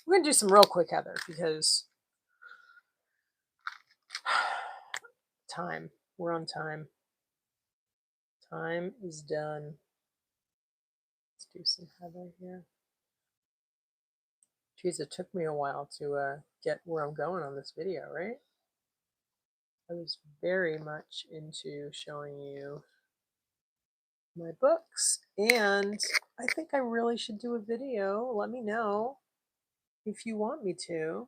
We're going to do some real quick heather because time. We're on time. Time is done. Let's do some heather here. Geez, it took me a while to get where I'm going on this video, right? I was very much into showing you my books, and I think I really should do a video. Let me know if you want me to.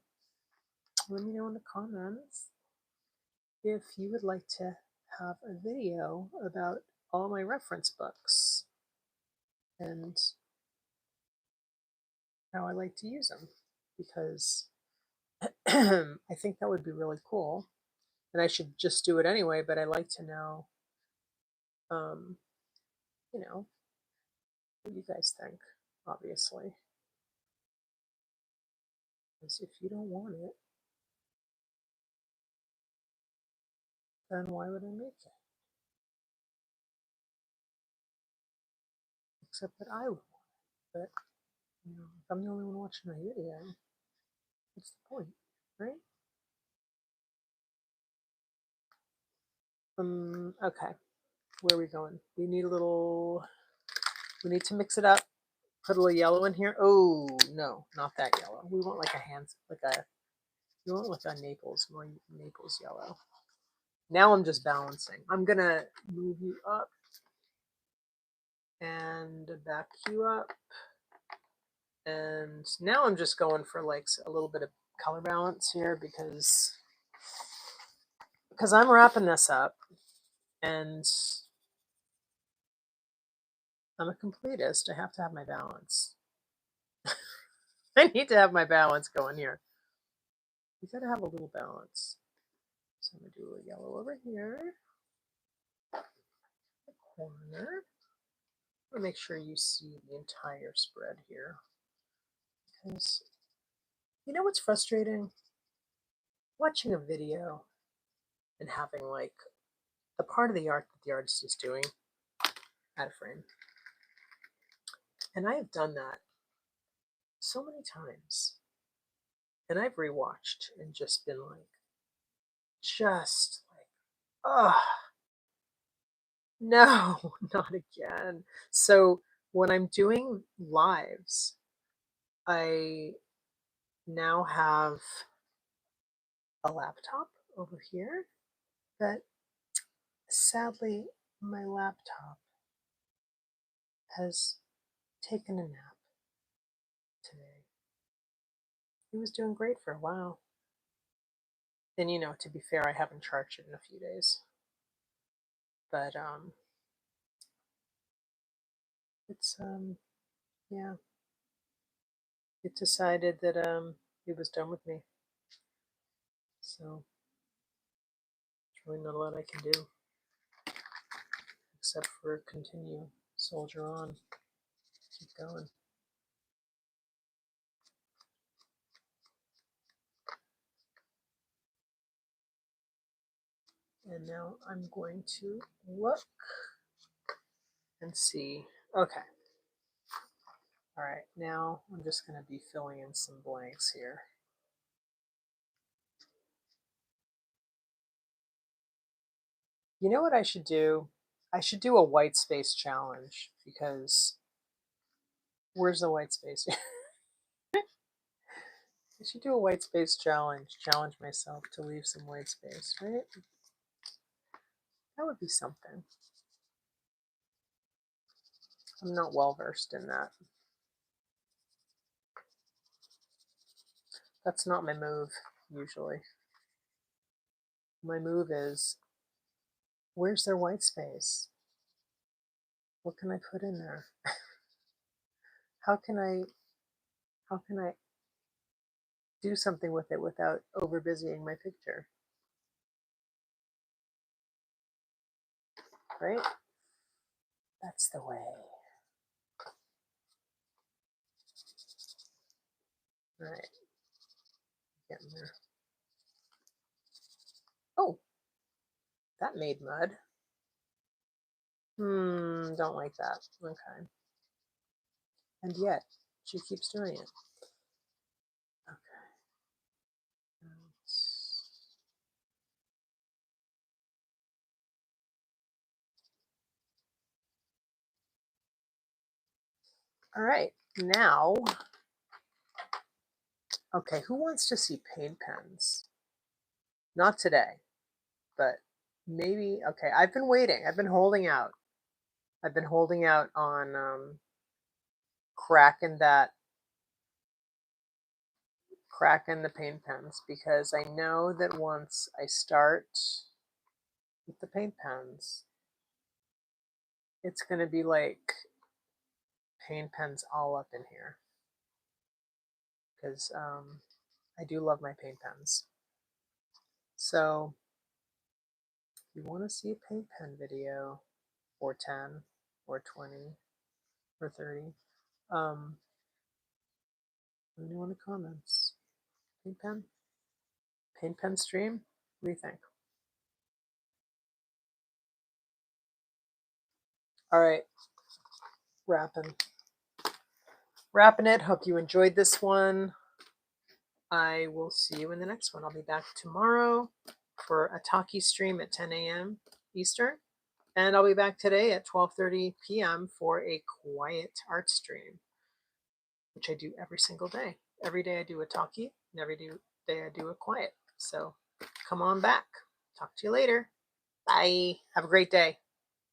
Let me know in the comments if you would like to have a video about all my reference books and how I like to use them, because I think that would be really cool. And I should just do it anyway, but I like to know, you know, what you guys think, obviously. Because if you don't want it, then why would I make it? Except that I would want it. But, you know, if I'm the only one watching my video, what's the point, right? Okay, where are we going? We need to mix it up. Put a little yellow in here. Oh, no, not that yellow. We want like we want like a Naples, more Naples yellow. Now I'm just balancing. I'm gonna move you up and back you up. And now I'm just going for like a little bit of color balance here because I'm wrapping this up and I'm a completist. I have to have my balance. I need to have my balance going here. You gotta have a little balance. So I'm gonna do a little yellow over here. The corner. I'm gonna make sure you see the entire spread here. Because you know what's frustrating? Watching a video and having like the part of the art that the artist is doing out of frame. And I have done that so many times. And I've rewatched and just been like, oh, no, not again. So when I'm doing lives, I now have a laptop over here, but sadly, my laptop has taken a nap today. It was doing great for a while. And you know, to be fair, I haven't charged it in a few days. But it's yeah. It decided that it was done with me. So there's really not a lot I can do except for continue, soldier on, keep going. And now I'm going to look and see. Okay. All right, now I'm just going to be filling in some blanks here. You know what I should do? I should do a white space challenge, because where's the white space? I should do a white space challenge myself to leave some white space, right? That would be something. I'm not well versed in that. That's not my move, usually. My move is, where's their white space? What can I put in there? How can I do something with it without over busying my picture? Right? That's the way. All right. Getting there. Oh, that made mud. Don't like that. Okay. And yet, she keeps doing it. Okay. All right. Now, okay, who wants to see paint pens? Not today, but maybe, okay, I've been waiting. I've been holding out. I've been holding out on cracking the paint pens, because I know that once I start with the paint pens, it's going to be like paint pens all up in here, because I do love my paint pens. So if you want to see a paint pen video, or 10 or 20 or 30, let me know in the comments. Paint pen? Paint pen stream? What do you think? All right, wrapping it. Hope you enjoyed this one. I will see you in the next one. I'll be back tomorrow for a talkie stream at 10 a.m. Eastern. And I'll be back today at 12:30 p.m. for a quiet art stream, which I do every single day. Every day I do a talkie, and every day I do a quiet. So come on back. Talk to you later. Bye. Have a great day.